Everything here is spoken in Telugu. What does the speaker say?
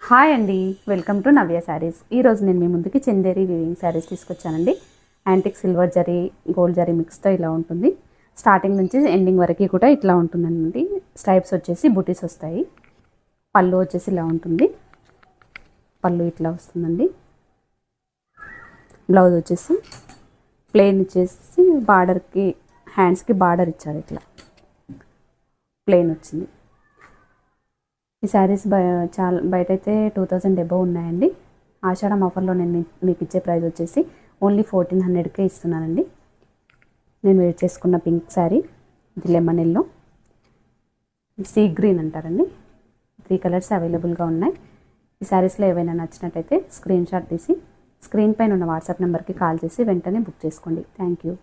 హాయ్ అండి, వెల్కమ్ టు నవ్య శారీస్. ఈరోజు నేను మీ ముందుకి చందేరి వీవింగ్ శారీస్ తీసుకొచ్చానండి. Antique silver zari gold zari మిక్స్తో ఇలా ఉంటుంది. స్టార్టింగ్ నుంచి ఎండింగ్ వరకు కూడా ఇట్లా ఉంటుందండి. స్ట్రైప్స్ వచ్చేసి బూటీస్ వస్తాయి. పళ్ళు వచ్చేసి ఇలా ఉంటుంది. పళ్ళు ఇట్లా వస్తుందండి. బ్లౌజ్ వచ్చేసి ప్లెయిన్ ఇచ్చేసి బార్డర్కి హ్యాండ్స్కి బార్డర్ ఇచ్చారు. ఇట్లా ప్లెయిన్ వచ్చింది. ఈ శారీస్ బయట అయితే 2000 అబోవ్ ఉన్నాయండి. ఆషాఢం ఆఫర్లో నేను మీకు ఇచ్చే ప్రైస్ వచ్చేసి ఓన్లీ 1400కే ఇస్తున్నానండి. నేను వేర్ చేసుకున్న పింక్ శారీ, ఇది లెమన్ ఎల్లో, సీ గ్రీన్ అంటారండి. 3 కలర్స్ అవైలబుల్గా ఉన్నాయి. ఈ శారీస్లో ఏవైనా నచ్చినట్టయితే స్క్రీన్ షాట్ తీసి స్క్రీన్ పైన ఉన్న వాట్సాప్ నెంబర్కి కాల్ చేసి వెంటనే బుక్ చేసుకోండి. Thank you.